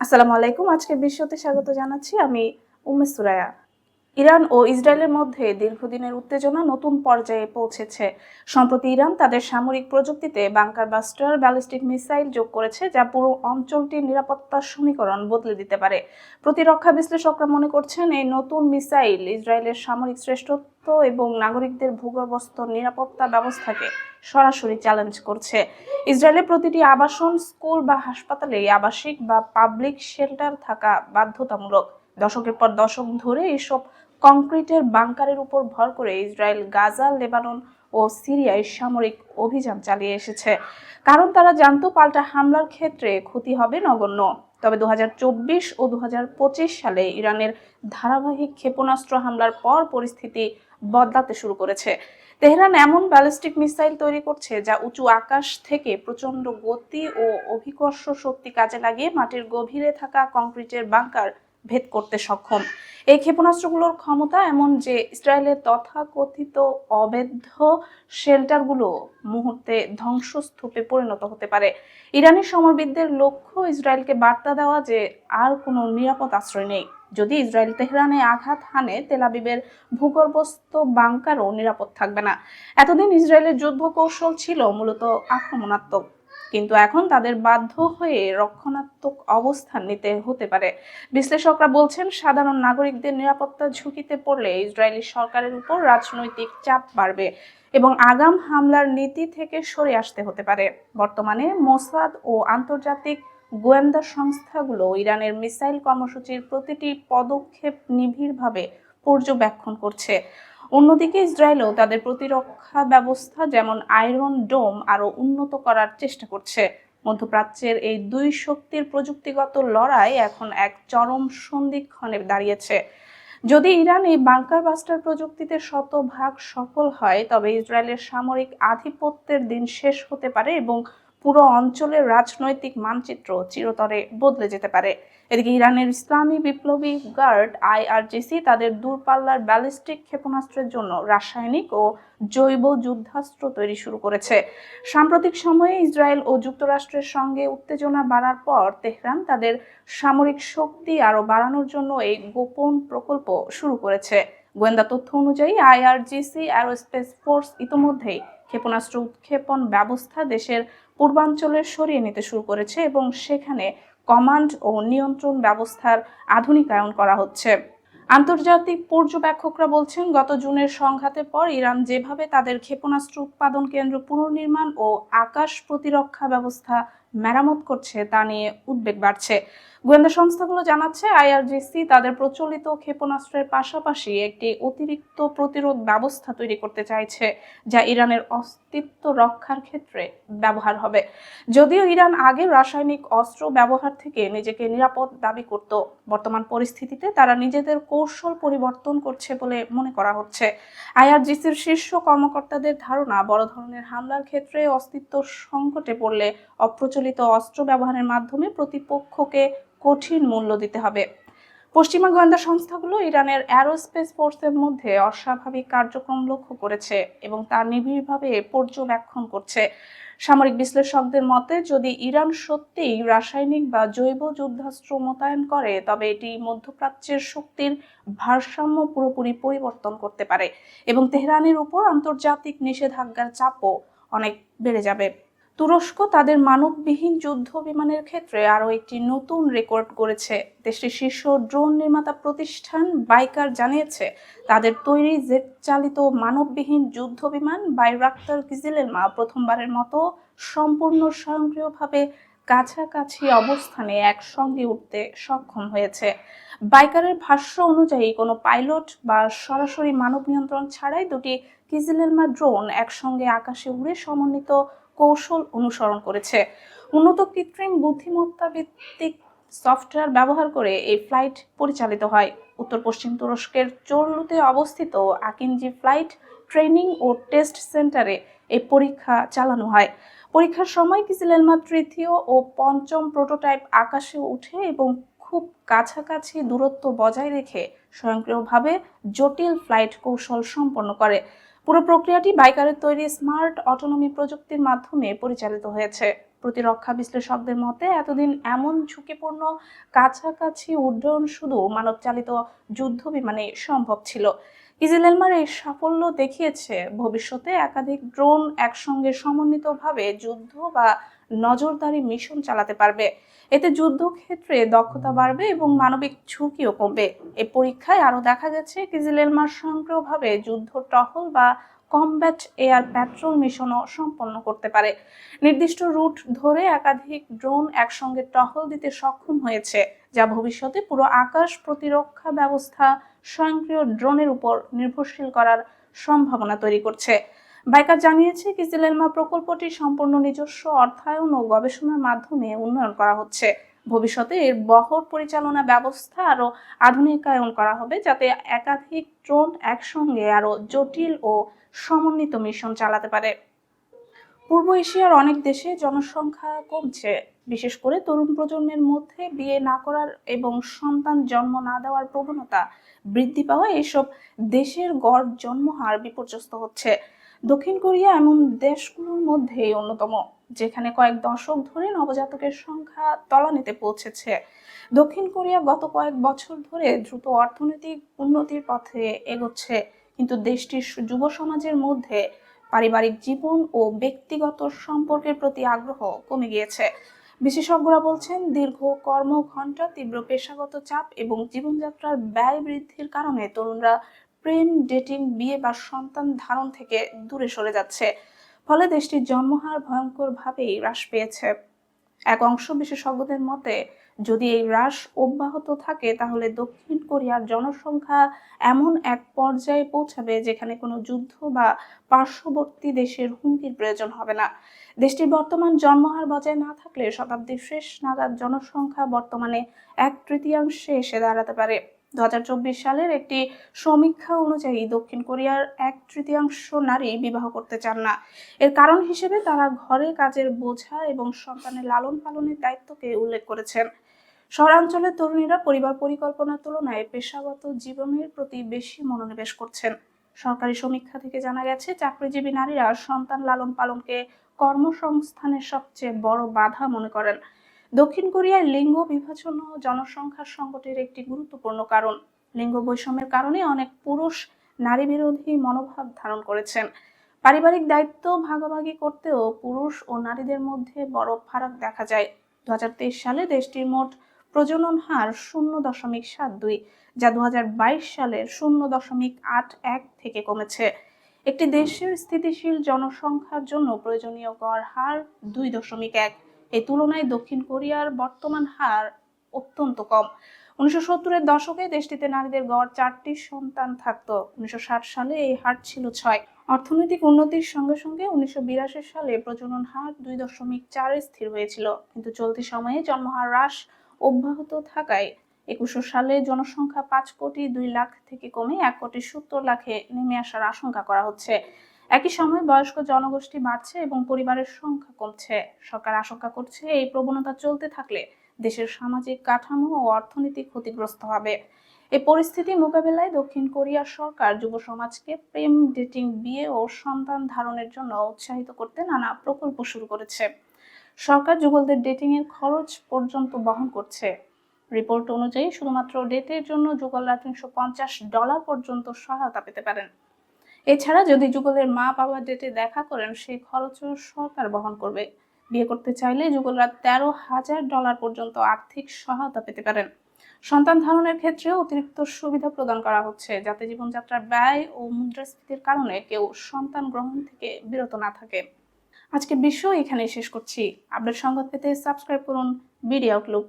আসসালামু আলাইকুম। আজকে বিশ্বতে স্বাগত জানাচ্ছি। আমি উম্মে সুরায়া। ইরান ও ইসরায়েলের মধ্যে দীর্ঘদিনের উত্তেজনা নতুন পর্যায়ে পৌঁছেছে। সম্প্রতি ইরান তাদের সামরিক প্রযুক্তিতে বাংকার বাস্টার ব্যালিস্টিক মিসাইল যোগ করেছে, যা পুরো অঞ্চলটির নিরাপত্তার সমীকরণ বদলে দিতে পারে। প্রতিরক্ষা বিশ্লেষকরা মনে করছেন, এই নতুন মিসাইল ইসরায়েলের সামরিক শ্রেষ্ঠত্ব এবং নাগরিকদের ভূগর্ভস্থ নিরাপত্তা ব্যবস্থাকে সরাসরি চ্যালেঞ্জ করছে। ইসরায়েলের প্রতিটি আবাসন, স্কুল বা হাসপাতালে আবাসিক বা পাবলিক শেল্টার থাকা বাধ্যতামূলক। দশকের পর দশক ধরে এসব কংক্রিটের বাংকারের উপর ভর করে ইসরায়েল গাজা, লেবানন ও সিরিয়ায় সামরিক অভিযান চালিয়ে এসেছে, কারণ তারা জানতো পাল্টা হামলার ক্ষেত্রে ক্ষতি হবে নগণ্য। তবে 2024 ও 2025 সালে ইরানের ধারাবাহিক ক্ষেপণাস্ত্র হামলার পর পরিস্থিতি বদলাতে শুরু করেছে। তেহরান এমন ব্যালিস্টিক মিসাইল তৈরি করছে যা উঁচু আকাশ থেকে প্রচন্ড গতি ও অভিকর্ষ শক্তি কাজে লাগিয়ে মাটির গভীরে থাকা কংক্রিটের বাংকার ভেদ করতে সক্ষম। এই ক্ষেপণাস্ত্রগুলোর ক্ষমতা এমন যে ইসরায়েলের তথাকথিত অবৈধ শেল্টারগুলো মুহূর্তে ধ্বংসস্তূপে পরিণত হতে পারে। ইরানি সমরবিদদের লক্ষ্য ইসরায়েলকে বার্তা দেওয়া যে আর কোনো নিরাপদ আশ্রয় নেই। যদি ইসরায়েল তেহরানে আঘাত হানে, তেল আবিবের ভূগর্ভস্থ বাংকারও নিরাপদ থাকবে না। এতদিন ইসরায়েলের যুদ্ধ কৌশল ছিল মূলত আক্রমণাত্মক, কিন্তু এখন তাদের বাধ্য হয়ে রক্ষণাত্মক অবস্থান নিতে হতে পারে। বিশ্লেষকরা বলছেন, সাধারণ নাগরিকদের নিরাপত্তা ঝুঁকিতে পড়লে ইসরায়েলি সরকারের উপর রাজনৈতিক চাপ বাড়বে এবং আগাম হামলার নীতি থেকে সরে আসতে হতে পারে। বর্তমানে মোসাদ ও আন্তর্জাতিক গোয়েন্দা সংস্থাগুলো ইরানের মিসাইল কর্মসূচির প্রতিটি পদক্ষেপ নিবিড়ভাবে পর্যবেক্ষণ করছে। অন্যদিকে ইসরায়েলও তাদের প্রতিরক্ষা ব্যবস্থা, যেমন আয়রন ডোম, আরো উন্নত করার চেষ্টা করছে। মধ্যপ্রাচ্যের এই দুই শক্তির প্রযুক্তিগত লড়াই এখন এক চরম সন্ধিক্ষণে দাঁড়িয়েছে। যদি ইরান এই বাংকার বাস্টার প্রযুক্তিতে শতভাগ সফল হয়, তবে ইসরায়েলের সামরিক আধিপত্যের দিন শেষ হতে পারে এবং পুরো অঞ্চলের রাজনৈতিক মানচিত্র চিরতরে বদলে যেতে পারে। এদিকে ইরানের ইসলামী বিপ্লবী গার্ড IRGC তাদের দূরপাল্লার ব্যালিস্টিক ক্ষেপণাস্ত্রের জন্য রাসায়নিক ও জৈব যুদ্ধাস্ত্র তৈরি শুরু করেছে। সাম্প্রতিক সময়ে ইসরায়েল ও যুক্তরাষ্ট্রের সঙ্গে উত্তেজনা বাড়ার পর তেহরান তাদের সামরিক শক্তি আরও বাড়ানোর জন্য এই গোপন প্রকল্প শুরু করেছে। গোয়েন্দা তথ্য অনুযায়ী IRGC অ্যারোস্পেস ফোর্স ইতোমধ্যেই ক্ষেপণাস্ত্র উৎক্ষেপণ ব্যবস্থা দেশের পূর্বাঞ্চলে সরিয়ে নিতে শুরু করেছে এবং সেখানে কমান্ড ও নিয়ন্ত্রণ ব্যবস্থার আধুনিকায়ন করা হচ্ছে। আন্তর্জাতিক পর্যবেক্ষকরা বলছেন, গত জুনের সংঘাতের পর ইরান যেভাবে তাদের ক্ষেপণাস্ত্র উৎপাদন কেন্দ্র পুনর্নির্মাণ ও আকাশ প্রতিরক্ষা ব্যবস্থা মেরামত করছে তা নিয়ে উদ্বেগ বাড়ছে। গোয়েন্দা সংস্থাগুলো জানাচ্ছে, IRGC তাদের প্রচলিত ক্ষেপণাস্ত্রের পাশাপাশি একটি অতিরিক্ত প্রতিরোধ ব্যবস্থা তৈরি করতে চাইছে, যা ইরানের অস্তিত্ব রক্ষার ক্ষেত্রে ব্যবহার হবে। যদিও ইরান আগে রাসায়নিক অস্ত্র ব্যবহার থেকে নিজেকে নিরাপদ দাবি করত, বর্তমান পরিস্থিতিতে তারা নিজেদের কৌশল পরিবর্তন করছে বলে মনে করা হচ্ছে। IRGCর শীর্ষ কর্মকর্তাদের ধারণা, বড় ধরনের হামলার ক্ষেত্রে অস্তিত্ব সংকটে পড়লে অপ্রচলিত অস্ত্র ব্যবহারের মাধ্যমে প্রতিপক্ষকে কঠিন মূল্য দিতে হবে। পশ্চিমা গোয়েন্দা সংস্থাগুলো ইরানের অ্যারোস্পেস ফোর্সের মধ্যে অস্বাভাবিক কার্যক্রম লক্ষ্য করেছে এবং তা নিবিড়ভাবে পর্যবেক্ষণ করছে। সামরিক বিশ্লেষকদের মতে, যদি ইরান সত্যিই রাসায়নিক বা জৈব যুদ্ধাস্ত্র মোতায়েন করে, তবে এটি মধ্যপ্রাচ্যের শক্তির ভারসাম্য পুরোপুরি পরিবর্তন করতে পারে এবং তেহরানের উপর আন্তর্জাতিক নিষেধাজ্ঞার চাপও অনেক বেড়ে যাবে। তুরস্ক তাদের মানববিহীন যুদ্ধ বিমানের ক্ষেত্রে আরও একটি নতুন রেকর্ড গড়েছে। দেশটির শীর্ষ ড্রোন নির্মাতা প্রতিষ্ঠান বাইকার জানিয়েছে, তাদের তৈরি জেট চালিত মানববিহীন যুদ্ধ বিমান বাইরাক্তার কিজিলেরমা প্রথমবারের মতো সম্পূর্ণ স্বয়ংক্রিয়ভাবে কাছাকাছি অবস্থানে একসঙ্গে উঠতে সক্ষম হয়েছে। বাইকারের ভাষ্য অনুযায়ী, কোনো পাইলট বা সরাসরি মানব নিয়ন্ত্রণ ছাড়াই দুটি কিজিলেরমা ড্রোন একসঙ্গে আকাশে উড়ে সমন্বিত কৌশল অনুসরণ করেছে। উন্নত কৃত্রিম বুদ্ধিমত্তা ভিত্তিক সফটওয়্যার ব্যবহার করে এই ফ্লাইট পরিচালিত হয়। উত্তর পশ্চিম তুরস্কের চোরলুতে অবস্থিত আকিনজি ফ্লাইট ট্রেনিং ও টেস্ট সেন্টারে এই পরীক্ষা চালানো হয়। পরীক্ষার সময় কিজিলেরমা তৃতীয় ও পঞ্চম প্রোটোটাইপ আকাশে উঠে এবং খুব কাছাকাছি দূরত্ব বজায় রেখে স্বয়ংক্রিয়ভাবে জটিল ফ্লাইট কৌশল সম্পন্ন করে। পুরো প্রক্রিয়াটি বাইকারের তৈরি স্মার্ট অটোনমি প্রযুক্তির মাধ্যমে পরিচালিত হয়েছে। প্রতিরক্ষা বিশ্লেষকদের মতে এতদিন এমন ঝুঁকিপূর্ণ কাছাকাছি উড্ডয়ন শুধু মানবচালিত যুদ্ধ বিমানে সম্ভব ছিল। কিজিলেলমার এই সাফল্য দেখিয়েছে ভবিষ্যতে একাধিক ড্রোন একসঙ্গে সমন্বিতভাবে যুদ্ধ বা নজরদারি মিশন চালাতে পারবে। এতে যুদ্ধক্ষেত্রে দক্ষতা বাড়বে এবং মানবিক ঝুঁকিও কমবে। এই পরীক্ষায় আরও দেখা গেছে কিজিলেলমার স্বয়ংক্রিয়ভাবে যুদ্ধ টহল বা কমব্যাট এয়ার প্যাট্রোল মিশনও সম্পন্ন করতে পারে। নির্দিষ্ট রুট ধরে একাধিক ড্রোন একসঙ্গে টহল দিতে সক্ষম হয়েছে, যা ভবিষ্যতে পুরো আকাশ প্রতিরক্ষা ব্যবস্থা স্বয়ংক্রিয় ড্রোনের উপর নির্ভরশীল করার সম্ভাবনা তৈরি করছে। বাইকার জানিয়েছে, কিজিলেলমা প্রকল্পটি সম্পূর্ণ নিজস্ব অর্থায়ন ও গবেষণার মাধ্যমে উন্নয়ন করা হচ্ছে। ভবিষ্যতে এর বহর পরিচালনা ব্যবস্থা আরও আধুনিকায়ন করা হবে, যাতে একাধিক ড্রোন একসঙ্গে আরও জটিল ও সমন্বিত মিশন চালাতে পারে। পূর্ব এশিয়ার অনেক দেশে জনসংখ্যা কমছে, বিশেষ করে তরুণ প্রজন্মের মধ্যে বিয়ে না করার এবং সন্তান জন্ম না দেওয়ার প্রবণতা বৃদ্ধি পাওয়া এসব দেশের গড় জন্মহার বিপর্যস্ত হচ্ছে। দক্ষিণ কোরিয়া এমন দেশগুলোর মধ্যে অন্যতম, যেখানে কয়েক দশক ধরে নবজাতকের সংখ্যা তলানিতে পৌঁছেছে। দক্ষিণ কোরিয়া গত কয়েক বছর ধরে দ্রুত অর্থনৈতিক উন্নতির পথে এগোচ্ছে, কিন্তু দেশটির যুব সমাজের মধ্যে পারিবারিক জীবন ও ব্যক্তিগত সম্পর্কের প্রতি আগ্রহ কমে গিয়েছে। বিশেষজ্ঞরা বলছেন, দীর্ঘ কর্মঘণ্টা, তীব্র পেশাগত চাপ এবং জীবনযাত্রার ব্যয় বৃদ্ধির কারণে তরুণরা প্রেম, ডেটিং, বিয়ে বা সন্তান ধারণ থেকে দূরে সরে যাচ্ছে। ফলে দেশটির জন্মহার ভয়ঙ্করভাবেই হ্রাস পেয়েছে। এক অংশ বিশেষজ্ঞদের মতে, যদি এই হ্রাস অব্যাহত থাকে তাহলে দক্ষিণ কোরিয়ার জনসংখ্যা এমন এক পর্যায়ে পৌঁছাবে যেখানে কোনো যুদ্ধ বা পার্শ্ববর্তী দেশের হুমকির প্রয়োজন হবে না। দেশটির বর্তমান জন্মহার বজায় না থাকলে শতাব্দীর শেষ নাগাদ জনসংখ্যা বর্তমানে 1/3 এসে দাঁড়াতে পারে। 2024 সালের একটি সমীক্ষা অনুযায়ী দক্ষিণ কোরিয়ার 1/3 নারী বিবাহ করতে চান না। এর কারণ হিসেবে তারা ঘরে কাজের বোঝা এবং সন্তানের লালন পালনের দায়িত্বকে উল্লেখ করেছেন। শহরাঞ্চলের তরুণীরা পরিবার পরিকল্পনার তুলনায় পেশাগত জীবনের প্রতি বেশি মনোনিবেশ করছেন। সরকারি সমীক্ষা থেকে জানা গেছে, চাকরিজীবী নারীরা সন্তান লালন পালনকে কর্মসংস্থানের সবচেয়ে বড় বাধা মনে করেন। দক্ষিণ কোরিয়ার লিঙ্গ বিভাজন ও জনসংখ্যা সংকটের একটি গুরুত্বপূর্ণ কারণ। লিঙ্গ বৈষম্যের কারণে অনেক পুরুষ নারী বিরোধী মনোভাব ধারণ করেছেন। পারিবারিক দায়িত্ব ভাগাভাগি করতেও পুরুষ ও নারীদের মধ্যে বড় ফারাক দেখা যায়। 2023 সালে দেশটির মোট প্রজনন হার 0.72, যা 2022 সালের 0.81 থেকে কমেছে। একটি দেশের স্থিতিশীল জনসংখ্যার জন্য প্রয়োজনীয় গড় হার 2.1। এই তুলনায় দক্ষিণ কোরিয়ার বর্তমান হার অত্যন্ত কম। 1970-এর দশকে দেশটিতে নারীদের গড় 4টি সন্তান থাকত। 1960 সালে এই হার ছিল 6। অর্থনৈতিক উন্নতির সঙ্গে সঙ্গে 1982 সালে প্রজনন হার 2.4-এ স্থির হয়েছিল, কিন্তু চলতি সময়ে জন্মহার হ্রাস অব্যাহত থাকায় 21 সালে জনসংখ্যা 5.2 কোটি থেকে কমে 1.70 কোটি নেমে আসার আশঙ্কা করা হচ্ছে। একই সময় বয়স্ক জনগোষ্ঠী বাড়ছে এবং পরিবারের সংখ্যা কমছে। সরকার আশঙ্কা করছে, এই প্রবণতা চলতে থাকলে দেশের সামাজিক কাঠামো ও অর্থনীতি ক্ষতিগ্রস্ত হবে। এই পরিস্থিতি মোকাবেলায় দক্ষিণ কোরিয়ার সরকার যুব সমাজকে প্রেম, ডেটিং, বিয়ে ও সন্তান ধারণের জন্য উৎসাহিত করতে নানা প্রকল্প শুরু করেছে। সরকার যুগলদের ডেটিং এর খরচ পর্যন্ত বহন করছে। রিপোর্ট অনুযায়ী শুধুমাত্র ডেটের জন্য যুগলরা $350 পর্যন্ত সহায়তা পেতে পারেন। এছাড়া যদি যুগলের মা বাবা ডেটে দেখা করেন, সেই খরচও সরকার বহন করবে। বিয়ে করতে চাইলে যুগলরা $13,000 পর্যন্ত আর্থিক সহায়তা পেতে পারেন। সন্তান ধারণের ক্ষেত্রেও অতিরিক্ত সুবিধা প্রদান করা হচ্ছে, যাতে জীবনযাত্রার ব্যয় ও মুদ্রাস্ফীতির কারণে কেউ সন্তান গ্রহণ থেকে বিরত না থাকে। আজকের বিশ্ব এখানেই শেষ করছি। আপডেট সংবাদ পেতে সাবস্ক্রাইব করুন বিডি আউটলুক।